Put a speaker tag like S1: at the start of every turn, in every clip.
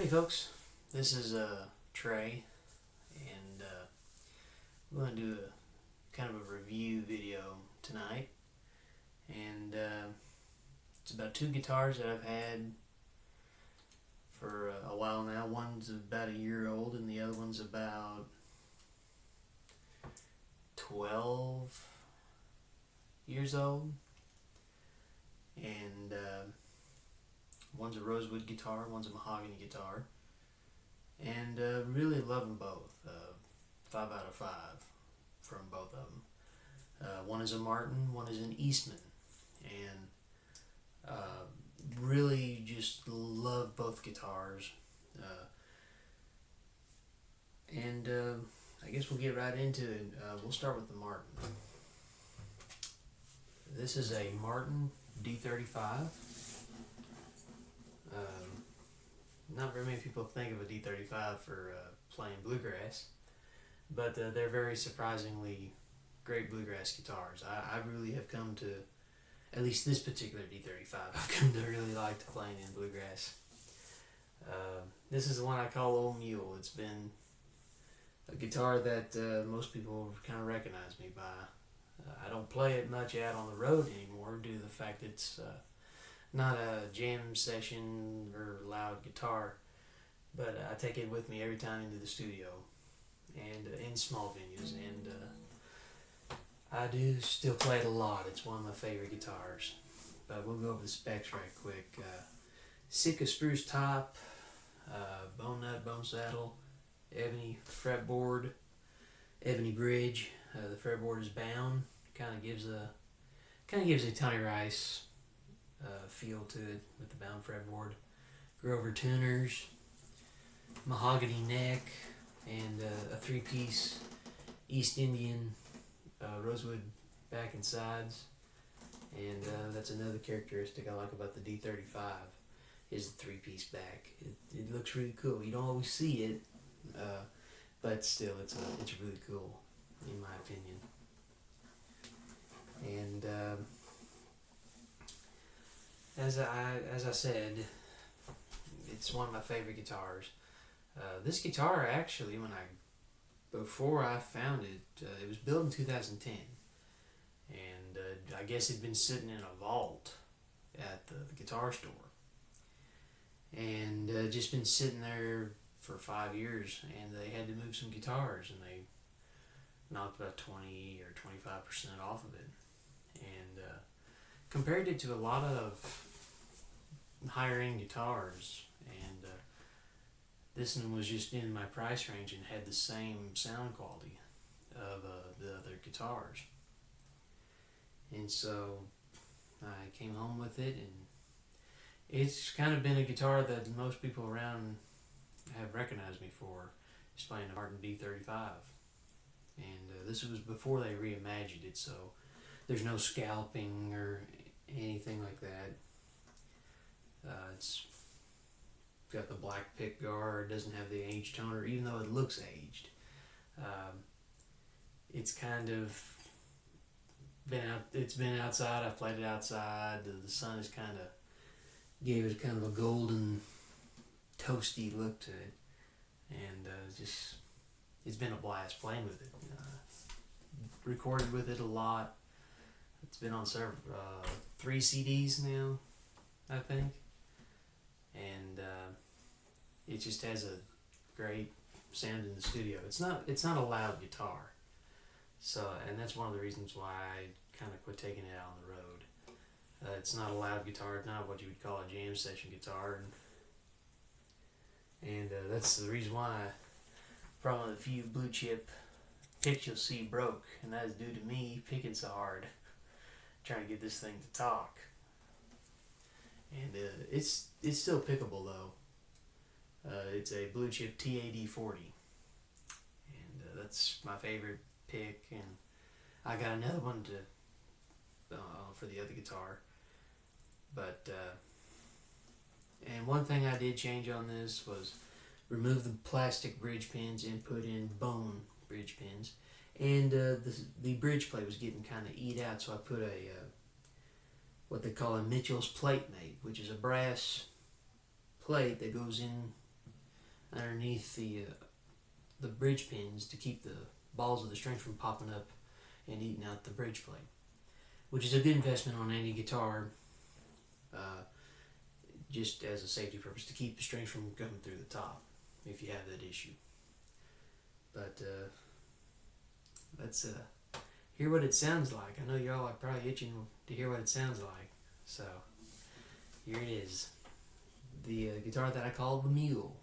S1: Howdy folks, this is Trey, and we're going to do a kind of a review video tonight, and it's about two guitars that I've had for a while now. One's about a year old and the other one's about 12 years old, and one's a rosewood guitar, one's a mahogany guitar, and really love them both. 5 out of 5 from both of them. One is a Martin, one is an Eastman, and really just love both guitars. And I guess we'll get right into it. We'll start with the Martin. This is a Martin D-35. Not very many people think of a D-35 for playing bluegrass, but they're very surprisingly great bluegrass guitars. I really have come to, at least this particular D-35, I've come to really like playing in bluegrass. This is the one I call Old Mule. It's been a guitar that most people kind of recognize me by. I don't play it much out on the road anymore due to the fact it's not a jam session or loud guitar, but I take it with me every time into the studio and in small venues, and I do still play it a lot. It's one of my favorite guitars. But we'll go over the specs right quick. Sitka spruce top, bone nut, bone saddle, ebony fretboard, ebony bridge. The fretboard is bound. Kind of gives a Tony Rice feel to it with the bound fretboard. Grover tuners, mahogany neck, and a 3-piece East Indian rosewood back and sides. And that's another characteristic I like about the D-35 is the 3-piece back. It looks really cool. You don't always see it, but still it's really cool in my opinion. And as I said, it's one of my favorite guitars. This guitar actually, before I found it, it was built in 2010, and I guess it'd been sitting in a vault at the guitar store, and just been sitting there for 5 years, and they had to move some guitars, and they knocked about 20 or 25% off of it, and compared it to a lot of higher end guitars, and this one was just in my price range and had the same sound quality of the other guitars. And so I came home with it, and it's kind of been a guitar that most people around have recognized me for, just playing the Martin D-35. And this was before they reimagined it, so there's no scalping or anything like that. It's got the black pick guard, doesn't have the age toner, even though it looks aged. It's kind of been outside. I've played it outside. The sun has kind of gave it kind of a golden, toasty look to it, and it's been a blast playing with it. Recorded with it a lot. It's been on 3 CDs now, I think, and it just has a great sound in the studio. It's not a loud guitar, and that's one of the reasons why I kind of quit taking it out on the road. It's not a loud guitar. It's not what you would call a jam session guitar, and that's the reason why probably the few blue chip picks you'll see broke, and that is due to me picking so hard trying to get this thing to talk. And it's still pickable though. It's a blue chip TAD-40, and that's my favorite pick, and I got another one for the other guitar. But and one thing I did change on this was remove the plastic bridge pins and put in bone bridge pins, and the bridge plate was getting kind of eat out, so I put a what they call a Mitchell's plate mate, which is a brass plate that goes in underneath the bridge pins to keep the balls of the strings from popping up and eating out the bridge plate, which is a good investment on any guitar, just as a safety purpose to keep the strings from coming through the top if you have that issue. But let's hear what it sounds like. I know y'all are probably itching to hear what it sounds like, so here it is, the guitar that I call the Mule.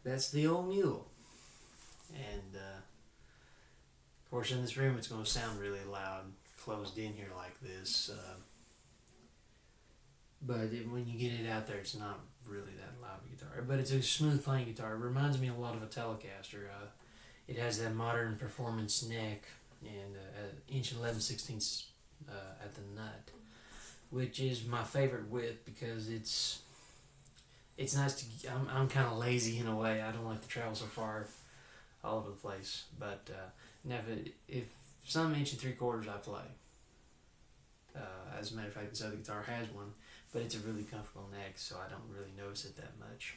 S1: That's the old Mule. And of course, in this room, it's going to sound really loud, closed in here like this. But when you get it out there, it's not really that loud of a guitar. But it's a smooth playing guitar. It reminds me a lot of a Telecaster. It has that modern performance neck and inch and 11/16 at the nut, which is my favorite width because it's nice to. I'm kind of lazy in a way. I don't like to travel so far all over the place. But now if some inch and 3/4 I play. As a matter of fact, this other guitar has one, but it's a really comfortable neck, so I don't really notice it that much.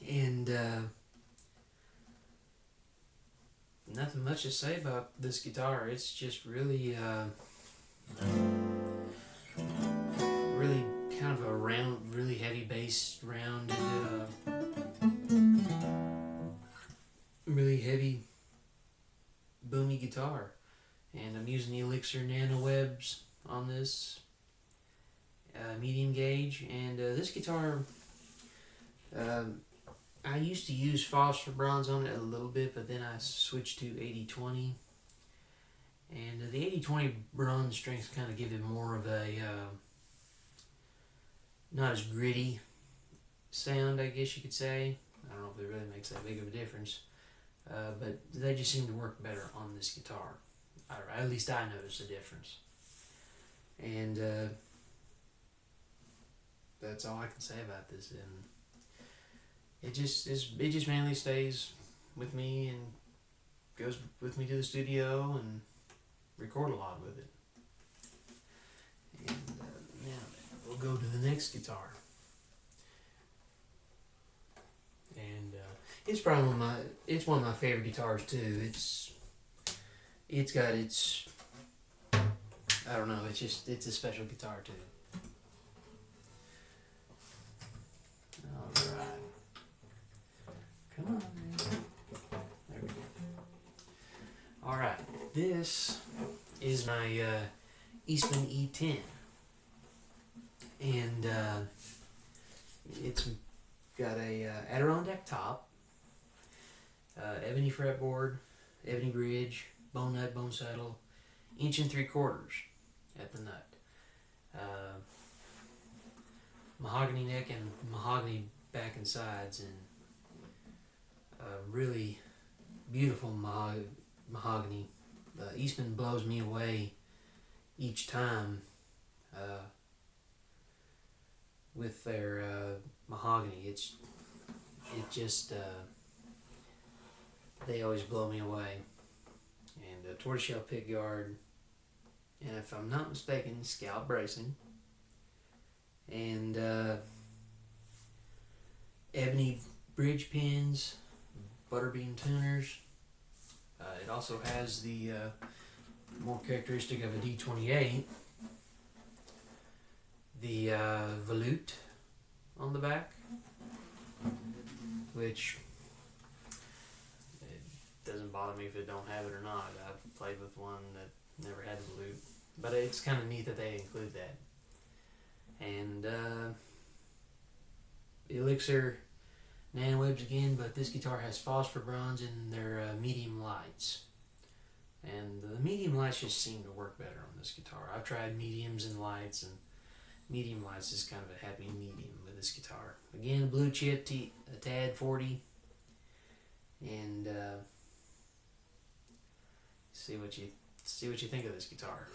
S1: And nothing much to say about this guitar. It's just really, really kind of a round, really heavy bass, rounded, really heavy, boomy guitar. And I'm using the Elixir Nano Webs on this medium gauge. And this guitar, I used to use phosphor bronze on it a little bit, but then I switched to 80/20. And the 80/20 bronze strings kind of give it more of a not as gritty sound, I guess you could say. I don't know if it really makes that big of a difference, but they just seem to work better on this guitar. Or at least I noticed a difference. And that's all I can say about this. And it just mainly stays with me and goes with me to the studio and record a lot with it. And now we'll go to the next guitar. And it's probably one of my favorite guitars too. It's got its, I don't know, it's a special guitar too. Alright. Come on, man. There we go. Alright, this is my Eastman E-10. and it's got a Adirondack top, ebony fretboard, ebony bridge, bone nut, bone saddle, 1 3/4 at the nut, mahogany neck and mahogany back and sides, and really beautiful mahogany. Eastman blows me away each time with their mahogany. It just they always blow me away. And tortoiseshell pickguard, and if I'm not mistaken, scalp bracing, and ebony bridge pins, butterbean tuners. It also has the more characteristic of a D-28, the volute on the back, which it doesn't bother me if it don't have it or not. I've played with one that never had the volute, but it's kind of neat that they include that. And Elixir nanowebs again, but this guitar has phosphor bronze in their medium lights, and the medium lights just seem to work better on this guitar. I've tried mediums and lights, and medium lights is kind of a happy medium with this guitar. Again, a blue chip, a TAD 40, and see what you think of this guitar.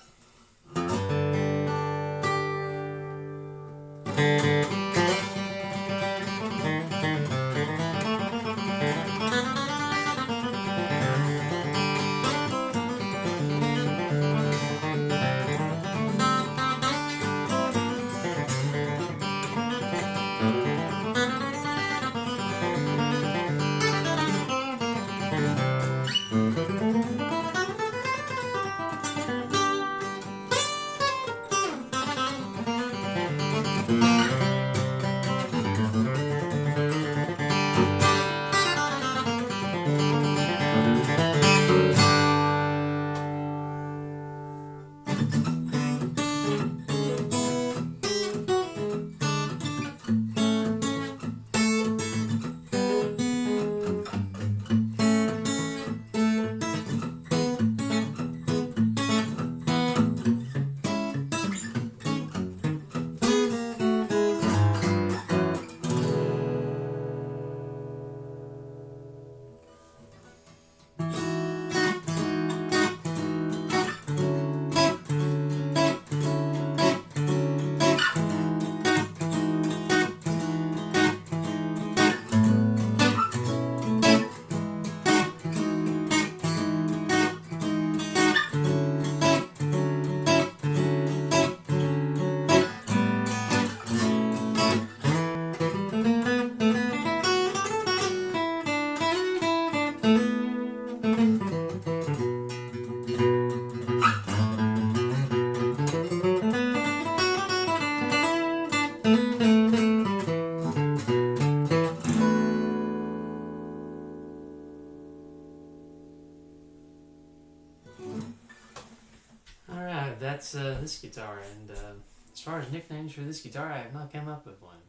S1: Alright, that's this guitar, and as far as nicknames for this guitar, I have not come up with one.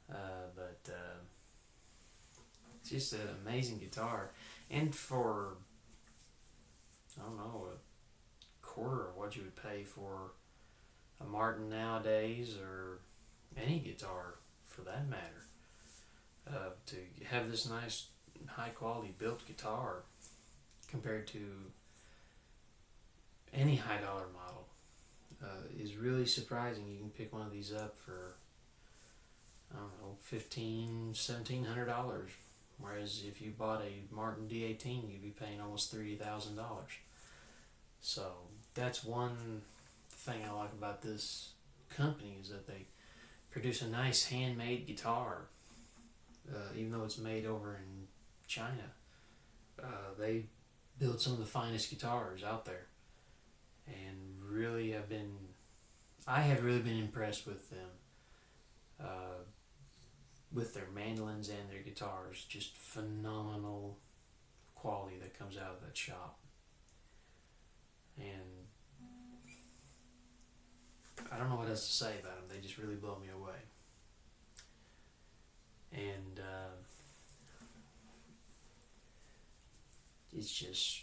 S1: But it's just an amazing guitar, and for, I don't know, a quarter of what you would pay for a Martin nowadays, or any guitar for that matter, to have this nice high quality built guitar compared to any high dollar model is really surprising. You can pick one of these up for, I don't know, $1,500–$1,700, whereas if you bought a Martin D-18, you'd be paying almost $30,000. So that's one thing I like about this company, is that they produce a nice handmade guitar, even though it's made over in China. They build some of the finest guitars out there, and really I have really been impressed with them, with their mandolins and their guitars. Just phenomenal quality that comes out of that shop, and I don't know what else to say about them. They just really blow me away. And it's just,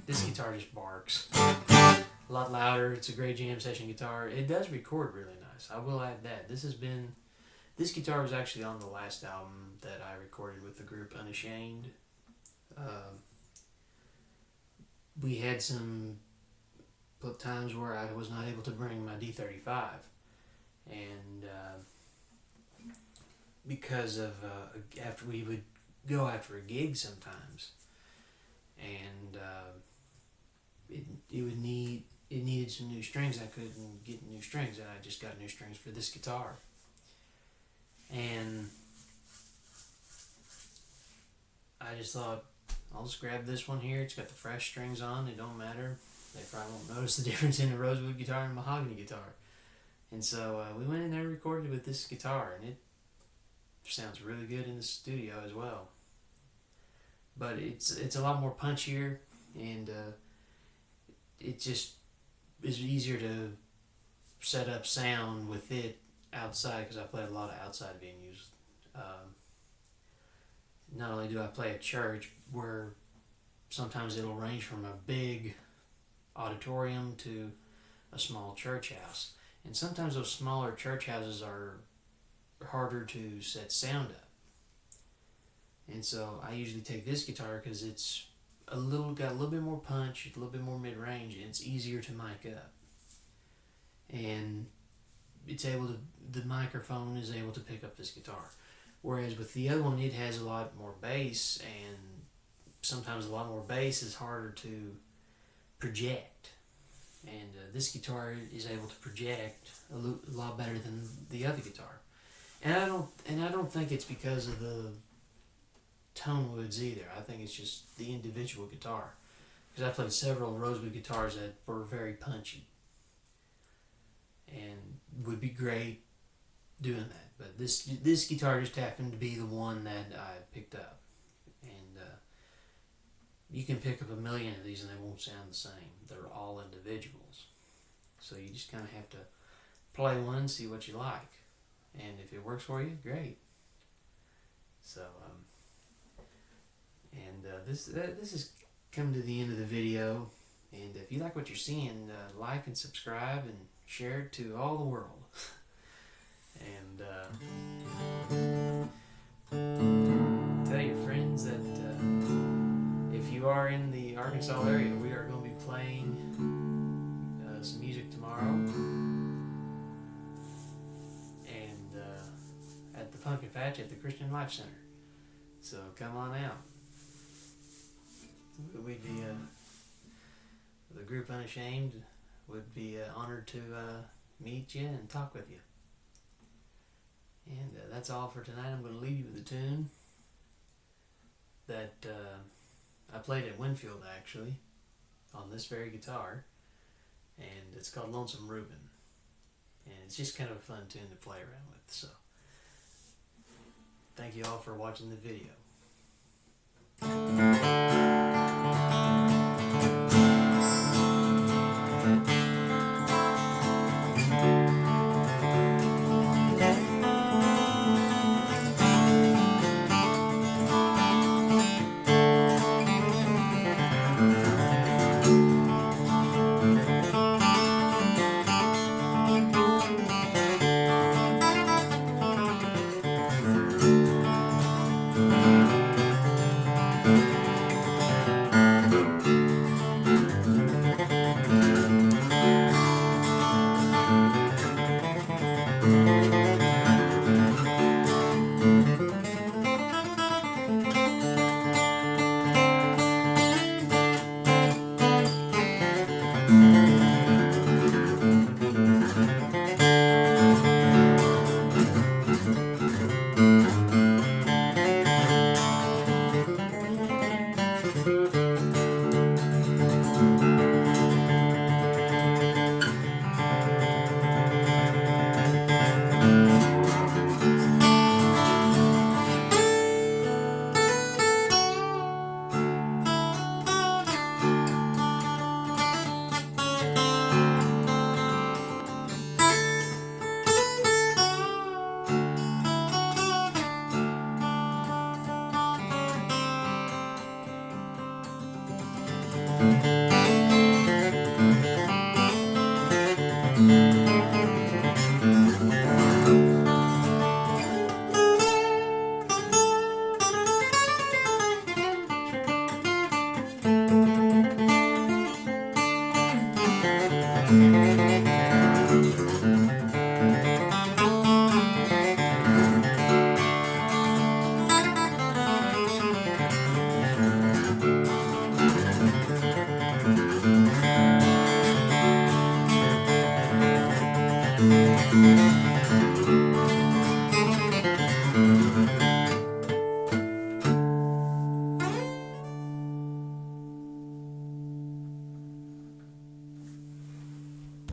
S1: this guitar just barks. A lot louder. It's a great jam session guitar. It does record really nice. I will add that. This guitar was actually on the last album that I recorded with the group Unashamed. We had some times where I was not able to bring my D-35, and because of after we would go after a gig sometimes, and it needed some new strings. I couldn't get new strings, and I just got new strings for this guitar. And I just thought, I'll just grab this one here. It's got the fresh strings on. It don't matter. They probably won't notice the difference in a rosewood guitar and a mahogany guitar. And so we went in there and recorded with this guitar, and it sounds really good in the studio as well. But it's a lot more punchier, and it just is easier to set up sound with it outside, because I play a lot of outside venues. Not only do I play at church, where sometimes it'll range from a big auditorium to a small church house, and sometimes those smaller church houses are harder to set sound up. And so I usually take this guitar because it's got a little bit more punch, a little bit more mid-range, and it's easier to mic up. And the microphone is able to pick up this guitar. Whereas with the other one, it has a lot more bass, and sometimes a lot more bass is harder to project. And this guitar is able to project a lot better than the other guitar. And I don't think it's because of the tone woods either. I think it's just the individual guitar. Because I played several rosewood guitars that were very punchy, and would be great doing that. But this guitar just happened to be the one that I picked up. And you can pick up a million of these and they won't sound the same. They're all individuals. So you just kind of have to play one, see what you like. And if it works for you, great. So, this has come to the end of the video. And if you like what you're seeing, like and subscribe and share it to all the world. And tell your friends that if you are in the Arkansas area, we are going to be playing some music tomorrow, and at the Pumpkin Patch at the Christian Life Center. So come on out. We'd be the group Unashamed would be honored to meet you and talk with you. And that's all for tonight. I'm going to leave you with a tune that I played at Winfield, actually, on this very guitar. And it's called Lonesome Reuben. And it's just kind of a fun tune to play around with. So, thank you all for watching the video.